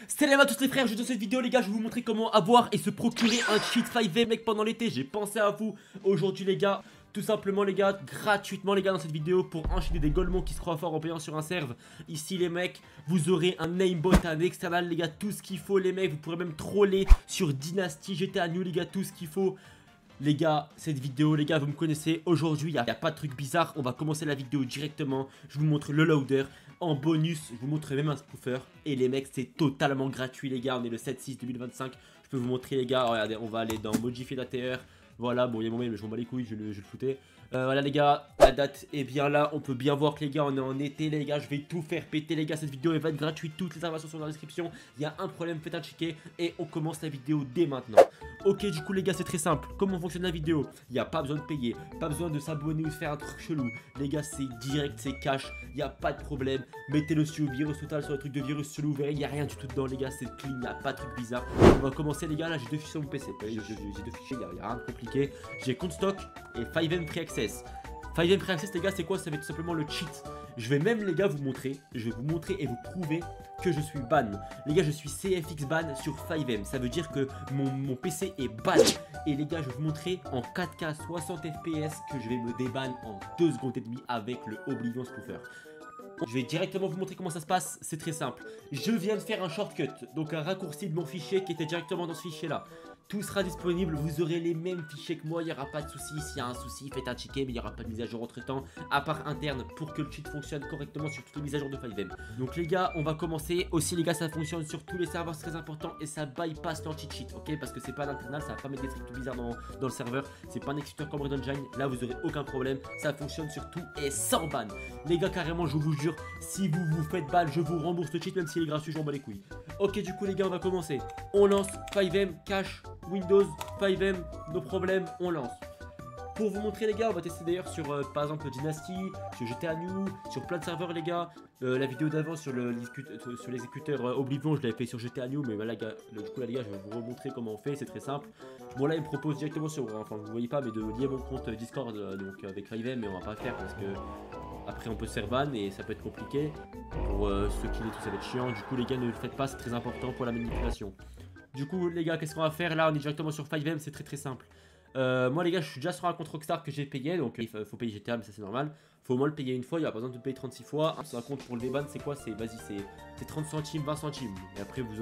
Salut à tous les frères, dans cette vidéo les gars je vais vous montrer comment avoir et se procurer un cheat 5M mec pendant l'été. J'ai pensé à vous aujourd'hui les gars, tout simplement les gars, gratuitement les gars dans cette vidéo pour enchaîner des golemons qui se croient forts en payant sur un serve. Ici les mecs, vous aurez un aimbot, un external les gars, tout ce qu'il faut les mecs. Vous pourrez même troller sur Dynasty, GTA New les gars, tout ce qu'il faut. Les gars, cette vidéo, les gars, vous me connaissez, aujourd'hui, il n'y a pas de truc bizarre, on va commencer la vidéo directement, je vous montre le loader, en bonus, je vous montre même un spoofer, et les mecs, c'est totalement gratuit, les gars, on est le 7-6-2025, je peux vous montrer, les gars, regardez, on va aller dans modifier l'ATR, voilà, bon, il y a mon mail, mais je m'en bats les couilles, je le foutais. Voilà les gars, la date est bien là, on peut bien voir que les gars on est en été les gars, je vais tout faire péter les gars, cette vidéo elle va être gratuite, toutes les informations sont dans la description, il y a un problème, faites un checker et on commence la vidéo dès maintenant. Ok du coup les gars c'est très simple, comment fonctionne la vidéo, il n'y a pas besoin de payer, pas besoin de s'abonner ou de faire un truc chelou, les gars c'est direct, c'est cash, il n'y a pas de problème, mettez-le sur virus total, sur le truc de virus chelou, vous verrez il n'y a rien du tout dedans les gars, c'est clean, il n'y a pas de truc bizarre. On va commencer les gars, là j'ai deux fichiers sur mon PC, j'ai deux fichiers, il n'y a rien de compliqué, j'ai compte stock et 5M Free Access. 5M Free Access les gars c'est quoi? Ça va être tout simplement le cheat. Je vais même les gars vous montrer, je vais vous montrer et vous prouver que je suis ban. Les gars je suis CFX ban sur 5M, ça veut dire que mon PC est ban. Et les gars je vais vous montrer en 4K 60 FPS que je vais me déban en 2 secondes et demie avec le Oblivion Spoofer. Je vais directement vous montrer comment ça se passe, c'est très simple. Je viens de faire un shortcut, donc un raccourci de mon fichier qui était directement dans ce fichier là. Tout sera disponible, vous aurez les mêmes fichiers que moi, il n'y aura pas de soucis. S'il y a un souci, faites un checker, mais il n'y aura pas de mise à jour entre temps, à part interne, pour que le cheat fonctionne correctement sur toutes les mises à jour de 5M. Donc les gars, on va commencer. Aussi les gars, ça fonctionne sur tous les serveurs, c'est très important, et ça bypass l'anti-cheat, ok? Parce que c'est pas l'internal, ça va pas mettre des trucs tout bizarres dans le serveur. C'est pas un exécuteur comme Red Engine, là vous aurez aucun problème, ça fonctionne sur tout et sans ban. Les gars, carrément, je vous jure, si vous vous faites ban, je vous rembourse le cheat, même s'il est gratuit, j'en bats les couilles. Ok, du coup les gars, on va commencer. On lance 5M, cache, Windows, 5M, nos problèmes, on lance. Pour vous montrer les gars, on va tester d'ailleurs sur par exemple Dynasty, sur GTA New, sur plein de serveurs les gars. La vidéo d'avant sur l'exécuteur Oblivion, je l'avais fait sur GTA New, mais voilà, du coup là les gars, je vais vous remontrer comment on fait, c'est très simple. Bon là il me propose directement sur, enfin vous voyez pas, mais de lier mon compte Discord donc avec 5M, mais on va pas le faire parce que après on peut se faire ban et ça peut être compliqué. Pour ceux qui tout ça va être chiant, du coup les gars ne le faites pas, c'est très important pour la manipulation. Du coup les gars, qu'est-ce qu'on va faire là? On est directement sur 5M, c'est très simple. Moi les gars, je suis déjà sur un compte Rockstar que j'ai payé, donc il faut payer GTA, mais ça c'est normal. Faut au moins le payer une fois, il n'y a pas besoin de payer 36 fois. C'est un compte pour le déban, c'est quoi? C'est vas-y, c'est 30 centimes, 20 centimes. Et après vous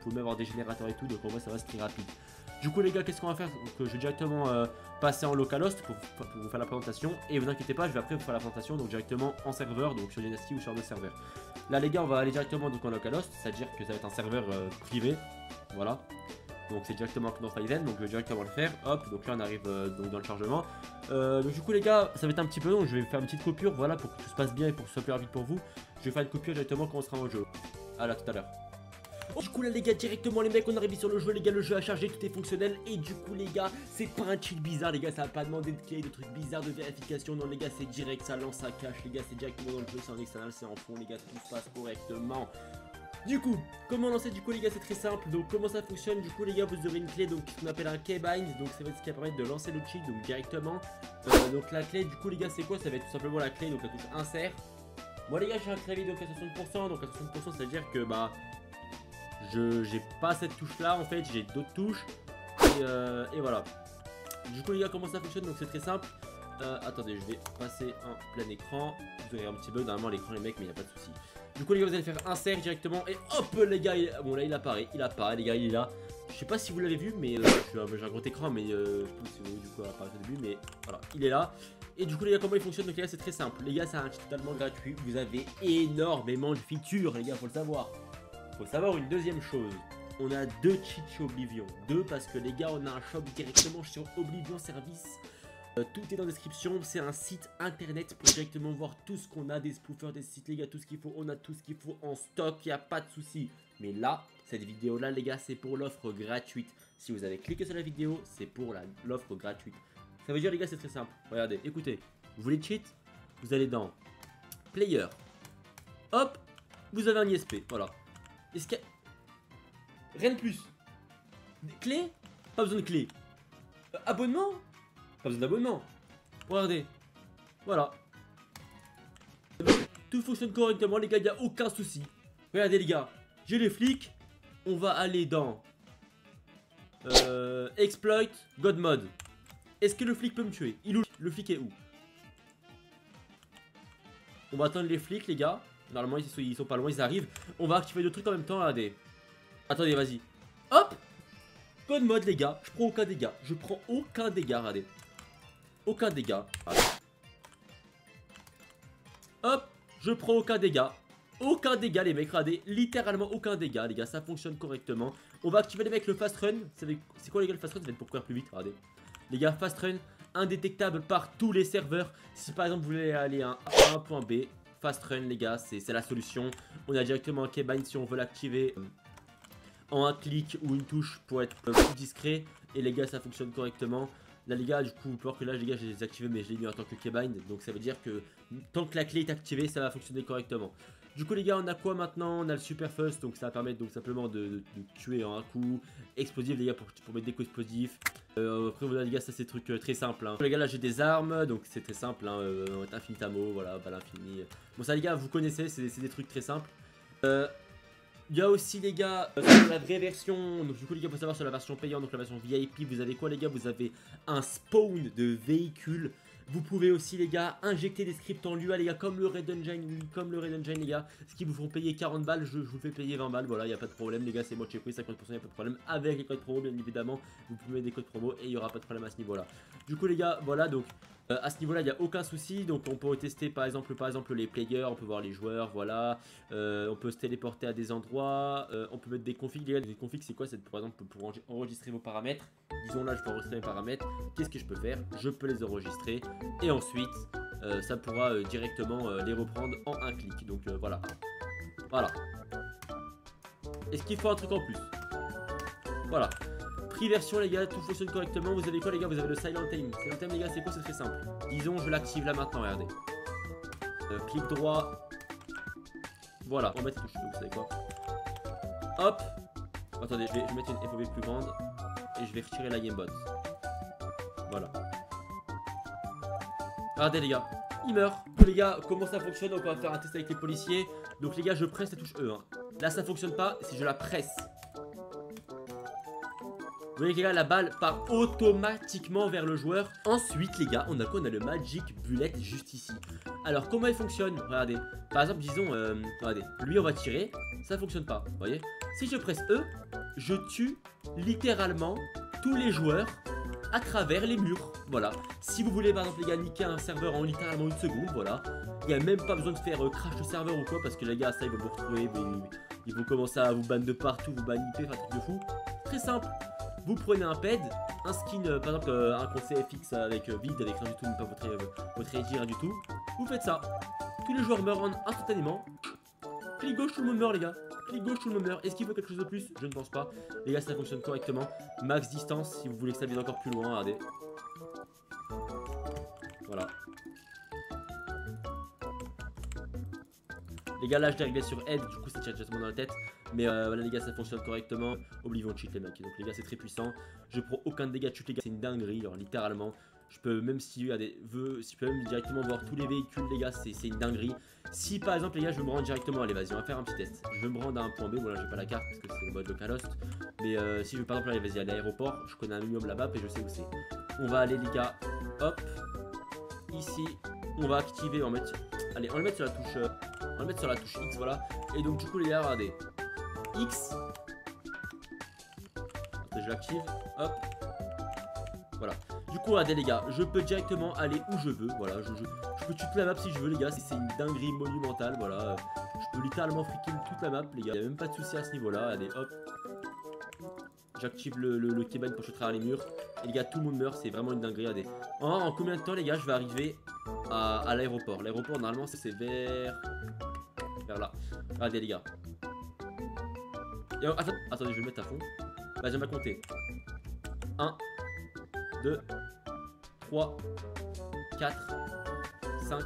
pouvez même avoir des générateurs et tout, donc en vrai ça va, c'est très rapide. Du coup les gars, qu'est-ce qu'on va faire? Donc je vais directement passer en localhost pour vous faire la présentation. Et vous inquiétez pas, je vais après vous faire la présentation, donc directement en serveur, donc sur Dynasty ou sur d'autres serveurs. Là les gars, on va aller directement donc en localhost, c'est-à-dire que ça va être un serveur privé. Voilà. Donc c'est directement dans 5M, donc je vais directement le faire. Hop, donc là on arrive donc dans le chargement. Donc du coup les gars, ça va être un petit peu long, je vais faire une petite coupure, voilà, pour que tout se passe bien et pour que ce soit plus rapide pour vous. Je vais faire une coupure directement quand on sera en jeu. À là tout à l'heure. Du coup là les gars, directement les mecs, on arrive sur le jeu les gars, le jeu a chargé, tout est fonctionnel. Et du coup les gars, c'est pas un cheat bizarre les gars, ça va pas demander de clé, de trucs bizarres de vérification. Non les gars, c'est direct, ça lance, ça cache les gars, c'est directement dans le jeu, c'est en external, c'est en fond les gars, tout se passe correctement. Du coup, comment lancer? Du coup les gars, c'est très simple. Donc comment ça fonctionne? Du coup les gars, vous aurez une clé donc qu'on appelle un keybind. Donc c'est ce qui va permettre de lancer le cheat donc directement. Donc la clé du coup les gars, c'est quoi? Ça va être tout simplement la clé, donc la touche insert. Moi les gars, j'ai un clavier donc à 60%. Donc à 60% c'est à dire que bah j'ai pas cette touche là en fait, j'ai d'autres touches. Et voilà. Du coup les gars, comment ça fonctionne? Donc c'est très simple. Attendez, je vais passer en plein écran. Vous aurez un petit bug normalement à l'écran les mecs, mais il n'y a pas de souci. Du coup les gars, vous allez faire insert directement et hop les gars, bon là il apparaît les gars, il est là. Je sais pas si vous l'avez vu, mais j'ai un grand écran, mais je pense que si vous du coup apparaît au début, mais voilà, il est là. Et du coup les gars, comment il fonctionne? Donc les gars, c'est très simple. Les gars, c'est un cheat totalement gratuit. Vous avez énormément de features les gars, faut le savoir. Faut savoir une deuxième chose. On a 2 cheats chez Oblivion. 2 parce que les gars, on a un shop directement sur Oblivion Service. Tout est dans la description, c'est un site internet pour directement voir tout ce qu'on a, des spoofers, des sites les gars, tout ce qu'il faut, on a tout ce qu'il faut en stock, il n'y a pas de souci. Mais là, cette vidéo là les gars, c'est pour l'offre gratuite. Si vous avez cliqué sur la vidéo, c'est pour l'offre gratuite. Ça veut dire les gars, c'est très simple. Regardez, écoutez, vous voulez cheat? Vous allez dans Player. Hop, vous avez un ISP, voilà. Est-ce que... Rien de plus. Clé? Pas besoin de clé. Abonnement? Pas besoin d'abonnement. Regardez. Voilà. Tout fonctionne correctement les gars, il n'y a aucun souci. Regardez les gars. J'ai les flics. On va aller dans Exploit God Mode. Est-ce que le flic peut me tuer? Le flic est où? On va attendre les flics, les gars. Normalement, ils sont pas loin, ils arrivent. On va activer deux trucs en même temps. Regardez. Attendez, vas-y. Hop! God Mode, les gars. Je prends aucun dégât. Je prends aucun dégât, regardez. Aucun dégât. Regardez. Hop! Je prends aucun dégât. Aucun dégât, les mecs. Regardez. Littéralement aucun dégât, les gars. Ça fonctionne correctement. On va activer les mecs le fast run. C'est quoi, les gars, le fast run? Ça va être pour courir plus vite. Regardez. Les gars, fast run. Indétectable par tous les serveurs. Si par exemple vous voulez aller à un point B, fast run, les gars, c'est la solution. On a directement un keybind si on veut l'activer en un clic ou une touche pour être plus discret. Et les gars, ça fonctionne correctement. Là, les gars, du coup, peur que là, les gars, je les ai activés, mais je l'ai mis en tant que keybind. Donc ça veut dire que tant que la clé est activée, ça va fonctionner correctement. Du coup, les gars, on a quoi maintenant? On a le super fust, donc ça va permettre donc simplement de tuer en un coup. Explosif, les gars, pour mettre des coups explosifs. Après, voilà, les gars, ça c'est des trucs très simples. Hein. Les gars, là j'ai des armes, donc c'est très simple. Hein, infinitamo, voilà, balle infinie. Bon, ça, les gars, vous connaissez, c'est des trucs très simples. Il y a aussi, les gars, sur la vraie version. Donc, du coup, les gars, il faut savoir sur la version payante, donc la version VIP, vous avez quoi, les gars? Vous avez un spawn de véhicules. Vous pouvez aussi, les gars, injecter des scripts en l'UA, les gars, comme le Red Engine, les gars. Ce qui vous font payer 40 balles, je vous fais payer 20 balles, voilà, il n'y a pas de problème, les gars, c'est moi qui ai pris 50%, il n'y a pas de problème. Avec les codes promo, bien évidemment, vous pouvez mettre des codes promo et il n'y aura pas de problème à ce niveau-là. Du coup, les gars, voilà, donc à ce niveau-là, il n'y a aucun souci. Donc, on peut tester, par exemple les players, on peut voir les joueurs, voilà. On peut se téléporter à des endroits, on peut mettre des configs, les gars. Des configs, c'est quoi? C'est par exemple pour enregistrer vos paramètres. Disons là, je peux enregistrer mes paramètres. Qu'est-ce que je peux faire? Je peux les enregistrer et ensuite ça pourra directement les reprendre en un clic. Donc voilà. Voilà. Est-ce qu'il faut un truc en plus? Voilà. Prix version, les gars, tout fonctionne correctement. Vous avez quoi, les gars? Vous avez le silent time. Silent time, les gars, c'est quoi? C'est très simple. Disons, je l'active là maintenant, regardez. Clic droit. Voilà, on va mettre touche. Vous savez quoi? Hop. Attendez, je vais mettre une FOV plus grande. Et je vais retirer la gamebot. Voilà. Regardez, les gars, il meurt. Les gars, comment ça fonctionne? Donc on va faire un test avec les policiers. Donc les gars, je presse la touche E. Hein. Là, ça fonctionne pas si je la presse. Vous voyez, les gars, la balle part automatiquement vers le joueur. Ensuite, les gars, on a quoi? On a le Magic Bullet juste ici. Alors, comment il fonctionne? Regardez. Par exemple, disons, regardez, lui, on va tirer. Ça fonctionne pas. Vous voyez? Si je presse E, je tue littéralement tous les joueurs à travers les murs. Voilà. Si vous voulez par exemple, les gars, niquer un serveur en littéralement une seconde, voilà. Il n'y a même pas besoin de faire crash le serveur ou quoi, parce que les gars, ça, ils vont vous retrouver, ils vont commencer à vous ban de partout, vous banniper, enfin, truc de fou. Très simple. Vous prenez un ped, un skin, par exemple, un compte CFX avec vide, avec rien du tout, même pas votre ID, rien du tout. Vous faites ça. Tous les joueurs meurent instantanément. Clic gauche, tout le monde meurt, les gars. Clic gauche, tout le monde meurt. Est-ce qu'il faut quelque chose de plus? Je ne pense pas. Les gars, ça fonctionne correctement. Max distance, si vous voulez que ça vienne encore plus loin, regardez. Voilà. Les gars, là, je l'ai réglé sur Aide, du coup, ça tire directement dans la tête. Mais voilà, les gars, ça fonctionne correctement. Oblivion cheat, les mecs. Donc, les gars, c'est très puissant. Je prends aucun dégât de chute, les gars. C'est une dinguerie, alors, littéralement. Je peux même si je peux même directement voir tous les véhicules, les gars, c'est une dinguerie. Si par exemple, les gars, je veux me rendre directement, allez, vas-y, on va faire un petit test. Je veux me rendre à un point B, voilà, j'ai pas la carte parce que c'est le mode localhost. Mais si je veux par exemple, allez, vas-y, à l'aéroport, je connais un minimum là-bas et je sais où c'est. On va aller, les gars, hop, ici, on va activer, on va mettre, allez, on va le mettre sur la touche, on va le mettre sur la touche X, voilà. Et donc, du coup, les gars, regardez, X, je l'active, hop, voilà. Du coup, regardez, les gars, je peux directement aller où je veux. Voilà, je peux tuer toute la map si je veux, les gars. C'est une dinguerie monumentale. Voilà, je peux littéralement friquer toute la map, les gars. Il n'y a même pas de souci à ce niveau-là. Allez, hop. J'active le keybind pour chuter à les murs. Et les gars, tout le monde meurt. C'est vraiment une dinguerie. Regardez. En combien de temps, les gars, je vais arriver à l'aéroport? L'aéroport, normalement, c'est vers là. Regardez, les gars. Et, attendez, je vais le mettre à fond. Vas-y, on va compter. 1, 2, 3, 4, 5,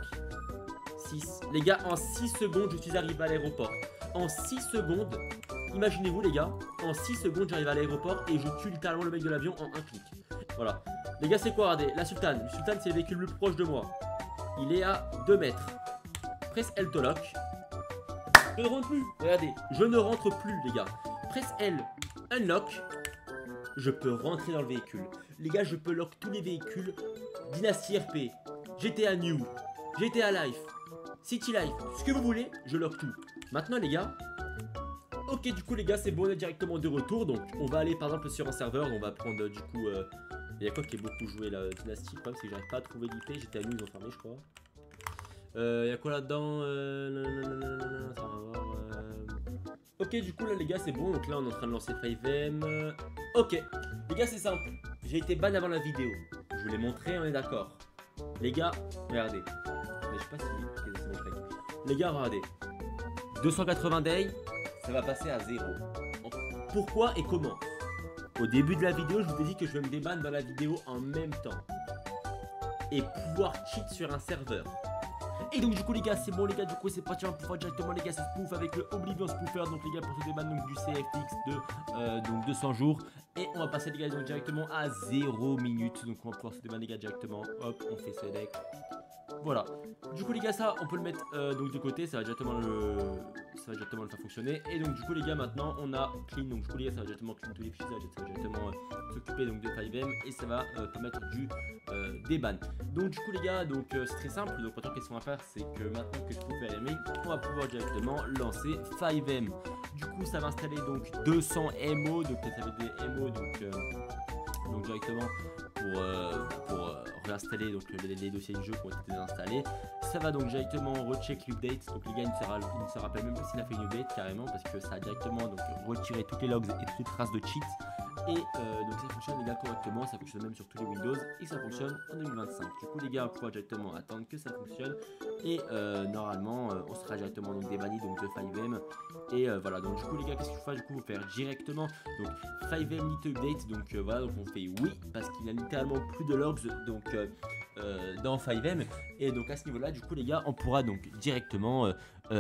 6. Les gars, en 6 secondes, je suis arrivé à l'aéroport. En 6 secondes, imaginez-vous, les gars, en 6 secondes, j'arrive à l'aéroport et je tue littéralement le mec de l'avion en un clic. Voilà. Les gars, c'est quoi? Regardez, la Sultane. Le Sultane, c'est le véhicule le plus proche de moi. Il est à 2 mètres. Presse L to lock. Je ne rentre plus. Regardez, je ne rentre plus, les gars. presse L, unlock, je peux rentrer dans le véhicule. Les gars, je peux lock tous les véhicules, Dynasty RP, GTA New, GTA Life, City Life, ce que vous voulez, je lock tout. Maintenant les gars, ok du coup les gars c'est bon, on est directement de retour. Donc on va aller par exemple sur un serveur, on va prendre du coup, il y a quoi qui est beaucoup joué là, Dynasty, le problème c'est que j'arrive pas à trouver l'IP, GTA New ils ont fermé je crois. Il y a quoi là-dedans, ok du coup là les gars c'est bon, donc là on est en train de lancer 5M. Ok, les gars c'est simple, j'ai été ban avant la vidéo, je vous l'ai montré, on est d'accord. Les gars, regardez, mais je sais pas si c'est mon frère. Les gars regardez, 280 days, ça va passer à 0. Pourquoi et comment? Au début de la vidéo je vous ai dit que je vais me déban dans la vidéo en même temps et pouvoir cheat sur un serveur. Et donc du coup les gars c'est bon les gars, du coup c'est parti, on va pouvoir directement les gars c'est spoof avec le Oblivion Spoofer. Donc les gars pour se déban donc du CFX de donc 200 jours. Et on va passer les gars donc directement à 0 minutes. Donc on va pouvoir se déban les gars directement. Hop on fait select. Voilà. Du coup les gars ça on peut le mettre donc de côté, ça va directement le faire fonctionner. Et donc du coup les gars maintenant on a clean. Donc du coup les gars ça va directement clean tous les fichiers, ça va directement s'occuper donc de 5M et ça va permettre du déban. Donc du coup les gars donc c'est très simple. Donc maintenant qu'est-ce qu'on va faire, c'est que maintenant que je peux faire aimer, on va pouvoir directement lancer 5M. Du coup ça va installer donc 200 MO, donc ça va être des MO donc directement pour réinstaller donc les dossiers du jeu qui ont été désinstallés. Ça va donc directement recheck l'update. Donc les gars il ne se rappelle même pas s'il a fait une update carrément, parce que ça a directement donc retiré toutes les logs et toutes les traces de cheat. Et donc ça fonctionne les gars correctement, ça fonctionne même sur tous les Windows et ça fonctionne en 2025. Du coup les gars on pourra directement attendre que ça fonctionne et normalement on sera directement donc débanni donc de 5M. Et voilà, donc du coup les gars qu'est-ce qu'il faut faire, du coup vous faire directement donc 5M need to update. Donc voilà, donc on fait oui parce qu'il a littéralement plus de logs donc dans 5M. Et donc à ce niveau là du coup les gars on pourra donc directement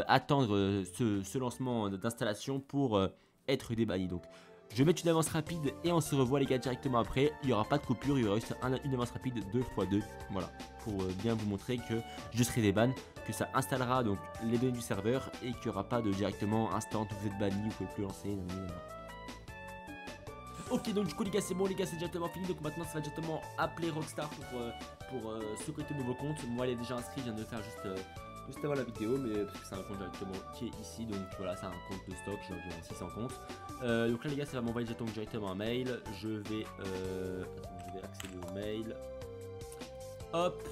attendre ce lancement d'installation pour être débanni. Donc je vais mettre une avance rapide et on se revoit les gars directement après. Il n'y aura pas de coupure, il y aura juste une avance rapide 2x2. Voilà, pour bien vous montrer que je serai déban, que ça installera donc les données du serveur et qu'il n'y aura pas de directement instant où vous êtes banni, vous pouvez plus lancer. Ok donc du coup les gars c'est bon les gars, c'est directement fini. Donc maintenant ça va directement appeler Rockstar pour se connecter au nouveau compte. Moi elle est déjà inscrit, je viens de le faire juste avant la vidéo, mais parce que c'est un compte directement qui est ici, donc voilà c'est un compte de stock, j'ai environ 600 comptes. Donc là les gars ça va m'envoyer directement un mail, je vais accéder au mail, hop,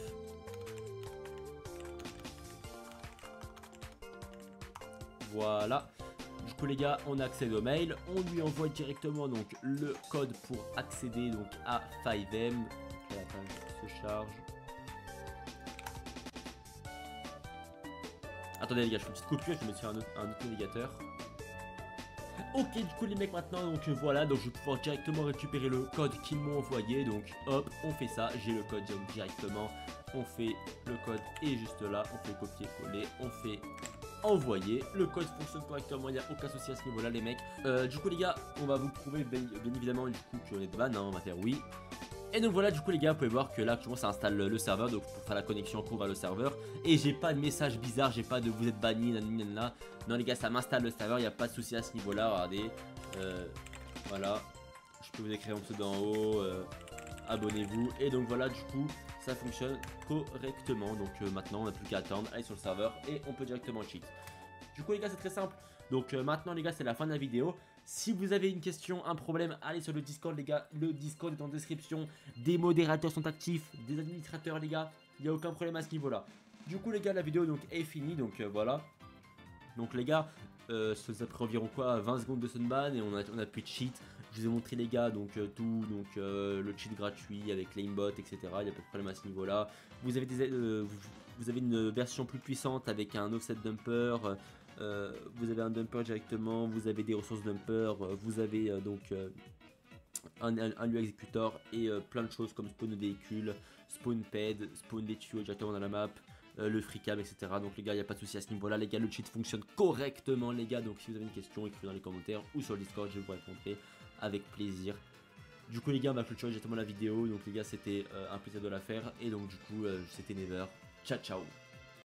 voilà. Du coup les gars on accède au mail, on lui envoie directement donc le code pour accéder donc à 5M. La page se charge. Attendez les gars, je fais une petite coupure, je vais mettre sur un autre navigateur. Ok du coup les mecs maintenant donc voilà, donc je vais pouvoir directement récupérer le code qu'ils m'ont envoyé. Donc hop on fait ça, j'ai le code donc directement, on fait le code est juste là, on fait copier coller, on fait envoyer, le code fonctionne correctement, il n'y a aucun souci à ce niveau là les mecs. Du coup les gars on va vous prouver bien évidemment du coup qu'on est de ban, hein, on va faire oui. Et donc voilà du coup les gars vous pouvez voir que là actuellement ça installe le serveur, donc pour faire la connexion en cours vers le serveur. Et j'ai pas de message bizarre, j'ai pas de vous êtes banni nanana. Non les gars ça m'installe le serveur, il n'y a pas de souci à ce niveau là, regardez. Voilà, je peux vous écrire en dessous d'en haut, abonnez-vous. Et donc voilà du coup ça fonctionne correctement. Donc maintenant on n'a plus qu'à attendre, aller sur le serveur et on peut directement cheat. Du coup les gars c'est très simple. Donc maintenant les gars c'est la fin de la vidéo. Si vous avez une question, un problème, allez sur le Discord les gars. Le Discord est en description. Des modérateurs sont actifs, des administrateurs les gars. Il n'y a aucun problème à ce niveau là. Du coup les gars la vidéo donc est finie. Donc voilà. Donc les gars ça prend environ quoi 20 secondes de sunban et on a plus de cheat. Je vous ai montré les gars donc tout, donc le cheat gratuit avec l'aimbot etc. Il n'y a pas de problème à ce niveau là. Vous avez vous avez une version plus puissante avec un offset dumper. Vous avez un dumper directement, vous avez des ressources dumper, vous avez donc un lieu exécuteur et plein de choses comme spawn de véhicules, spawn pad, spawn des tuyaux directement dans la map, le freecam etc. Donc les gars il n'y a pas de souci à ce niveau là les gars, le cheat fonctionne correctement les gars. Donc si vous avez une question écrivez dans les commentaires ou sur le Discord, je vous répondrai avec plaisir. Du coup les gars on va clôturer directement la vidéo. Donc les gars c'était un plaisir de la faire et donc du coup c'était Never, ciao ciao.